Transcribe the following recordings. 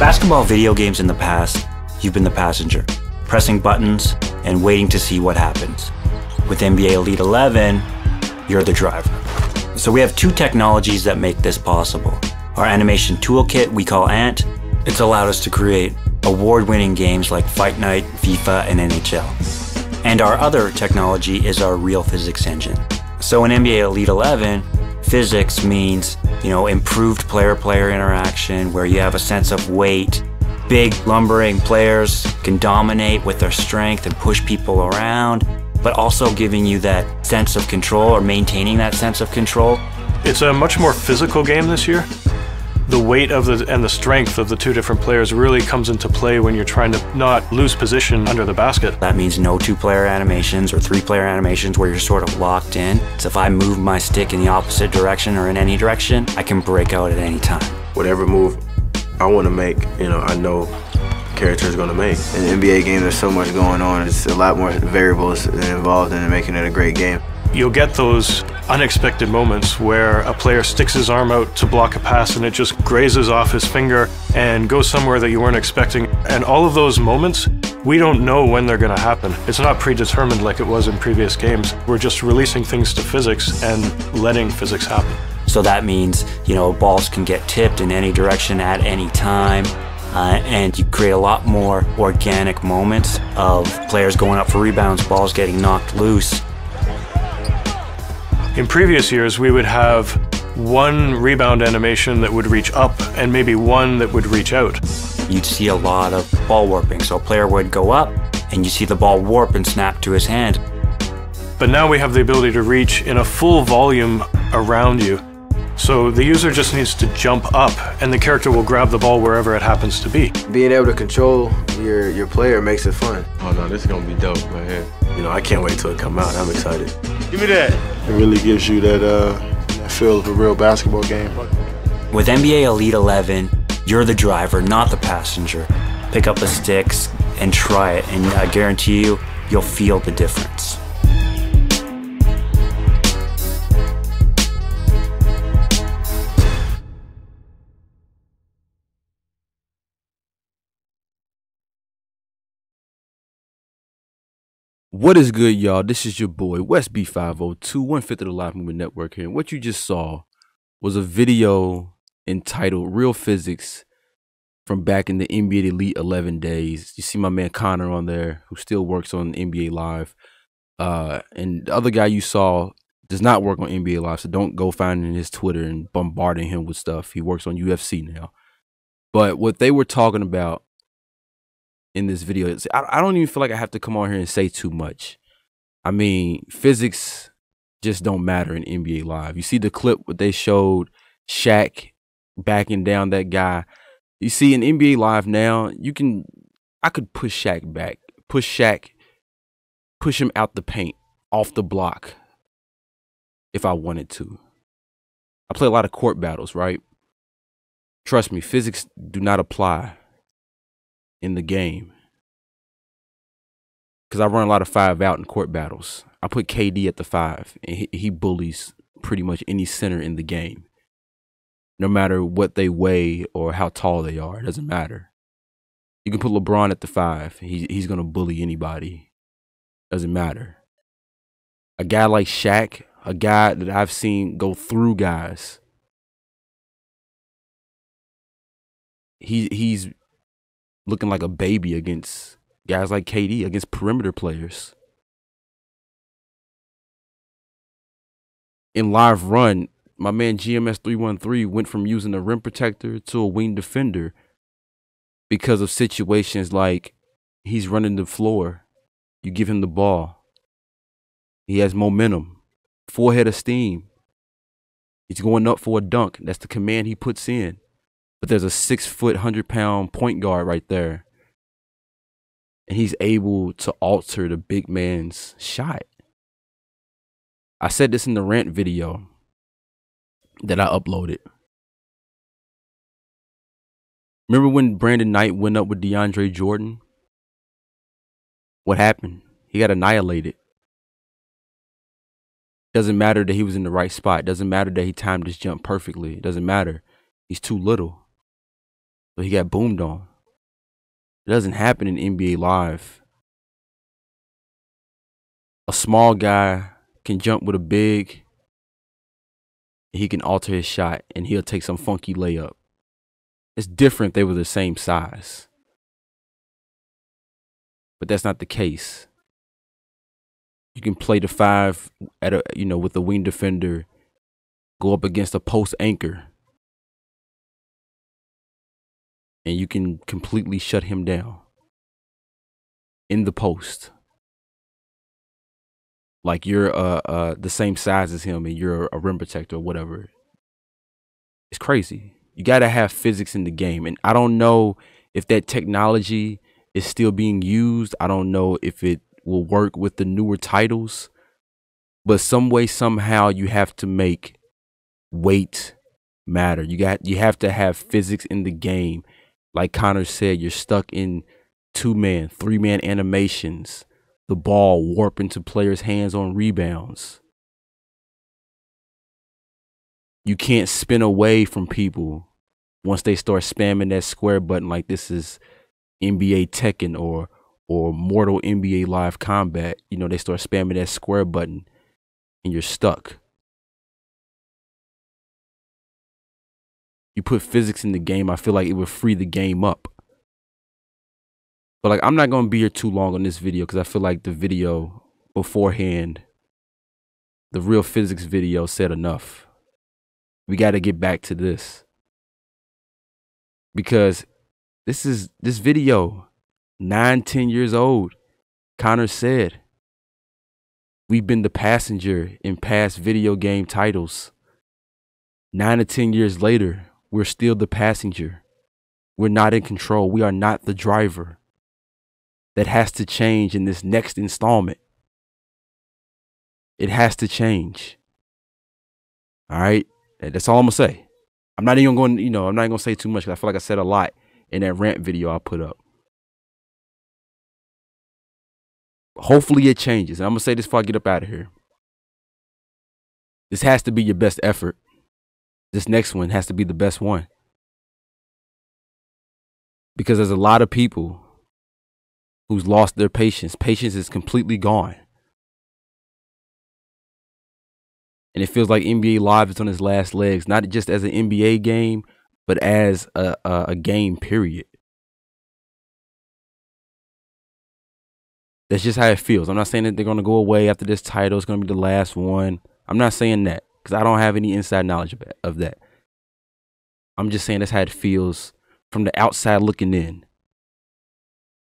Basketball video games in the past, you've been the passenger, pressing buttons and waiting to see what happens. With NBA Elite 11, you're the driver. So we have two technologies that make this possible. Our animation toolkit we call Ant. It's allowed us to create award-winning games like Fight Night, FIFA, and NHL. And our other technology is our real physics engine. So in NBA Elite 11, physics means, improved player-player interaction where you have a sense of weight. Big, lumbering players can dominate with their strength and push people around, but also giving you that sense of control or maintaining that sense of control. It's a much more physical game this year. The weight and the strength of the two different players really comes into play when you're trying to not lose position under the basket. That means no two-player animations or three-player animations where you're sort of locked in. So if I move my stick in the opposite direction or in any direction, I can break out at any time. Whatever move I want to make, I know the character is going to make. In the NBA game, there's so much going on. It's a lot more variables involved in making it a great game. You'll get those unexpected moments where a player sticks his arm out to block a pass and it just grazes off his finger and goes somewhere that you weren't expecting. And all of those moments, we don't know when they're going to happen. It's not predetermined like it was in previous games. We're just releasing things to physics and letting physics happen. So that means, balls can get tipped in any direction at any time. And you create a lot more organic moments of players going up for rebounds, balls getting knocked loose. In previous years, we would have one rebound animation that would reach up and maybe one that would reach out. You'd see a lot of ball warping. So a player would go up and you see the ball warp and snap to his hand. But now we have the ability to reach in a full volume around you. So the user just needs to jump up and the character will grab the ball wherever it happens to be. Being able to control your player makes it fun. Oh no, this is gonna be dope right here. I can't wait till it come out. I'm excited. Give me that. It really gives you that feel of a real basketball game. With NBA Elite 11, you're the driver, not the passenger. Pick up the sticks and try it, and I guarantee you, you'll feel the difference. What is good, y'all? This is your boy West B502, 1/5 of the Live Movement Network here. And what you just saw was a video entitled Real Physics from back in the NBA Elite 11 days. You see my man Connor on there, who still works on NBA Live. And the other guy you saw does not work on NBA Live, so don't go finding his Twitter and bombarding him with stuff. He works on UFC now. But what they were talking about in this video, I don't even feel like I have to come on here and say too much. I mean, physics just don't matter in NBA Live. You see the clip what they showed Shaq backing down that guy. You see in NBA Live now, I could push Shaq back, push him out the paint, off the block if I wanted to. I play a lot of court battles, right? Trust me, physics do not apply in the game, because I run a lot of 5 out in court battles. I put KD at the 5 and he bullies pretty much any center in the game, no matter what they weigh or how tall they are. It doesn't matter. You can put LeBron at the 5, he's gonna bully anybody. Doesn't matter. A guy like Shaq, a guy that I've seen go through guys, he's looking like a baby against guys like KD, against perimeter players. In Live Run, my man GMS313 went from using a rim protector to a wing defender because of situations like he's running the floor, you give him the ball, he has momentum, full head of steam, he's going up for a dunk. That's the command he puts in. But there's a 6-foot, 100-pound point guard right there, and he's able to alter the big man's shot. I said this in the rant video that I uploaded. Remember when Brandon Knight went up with DeAndre Jordan? What happened? He got annihilated. Doesn't matter that he was in the right spot. Doesn't matter that he timed his jump perfectly. It doesn't matter. He's too little. So he got boomed on. It doesn't happen in NBA Live. A small guy can jump with a big. He can alter his shot, and he'll take some funky layup. It's different if they were the same size. But that's not the case. You can play the 5 at a, with a wing defender, go up against a post anchor, and you can completely shut him down in the post. Like you're the same size as him and you're a rim protector or whatever. It's crazy. You got to have physics in the game. And I don't know if that technology is still being used. I don't know if it will work with the newer titles. But some way, somehow, you have to make weight matter. You have to have physics in the game. Like Connor said, you're stuck in 2-man, 3-man animations. The ball warp into players' hands on rebounds. You can't spin away from people once they start spamming that square button like this is NBA Tekken or Mortal NBA Live Combat. They start spamming that square button and you're stuck. You put physics in the game, I feel like it would free the game up. But like, I'm not going to be here too long on this video because I feel like the video beforehand, the real physics video said enough. We got to get back to this. Because this video, 9-10 years old, Connor said, we've been the passenger in past video game titles. 9 to 10 years later, we're still the passenger. We're not in control. We are not the driver. That has to change in this next installment. It has to change. All right? That's all I'm going to say. I'm not even going, I'm not even going to say too much because I feel like I said a lot in that rant video I put up. Hopefully it changes. And I'm going to say this before I get up out of here. This has to be your best effort. This next one has to be the best one. Because there's a lot of people who's lost their patience. Patience is completely gone. And it feels like NBA Live is on its last legs, not just as an NBA game, but as a game, period. That's just how it feels. I'm not saying that they're going to go away after this title. It's going to be the last one. I'm not saying that because I don't have any inside knowledge of that. I'm just saying that's how it feels from the outside looking in.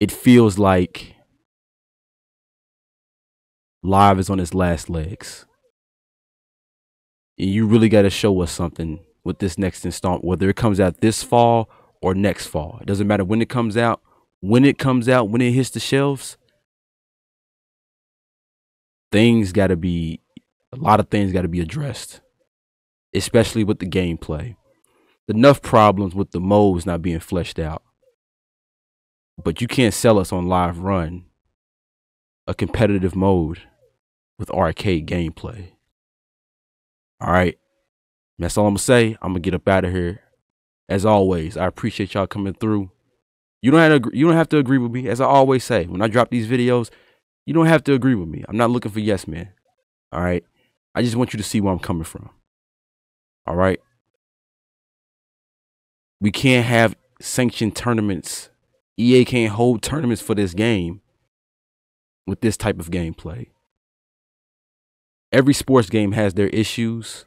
It feels like Live is on its last legs. And you really got to show us something with this next installment, whether it comes out this fall or next fall. It doesn't matter when it comes out. When it comes out, when it hits the shelves, a lot of things got to be addressed, especially with the gameplay. Enough problems with the modes not being fleshed out. But you can't sell us on Live Run a competitive mode with arcade gameplay. All right. That's all I'm going to say. I'm going to get up out of here. As always, I appreciate y'all coming through. You don't have to agree with me. As I always say, when I drop these videos, you don't have to agree with me. I'm not looking for yes men. All right. I just want you to see where I'm coming from. All right. We can't have sanctioned tournaments. EA can't hold tournaments for this game with this type of gameplay. Every sports game has their issues.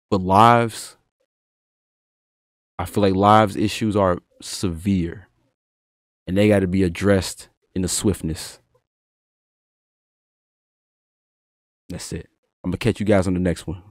But Live's, I feel like Live's issues are severe. And they got to be addressed in the swiftness. That's it. I'm going to catch you guys on the next one.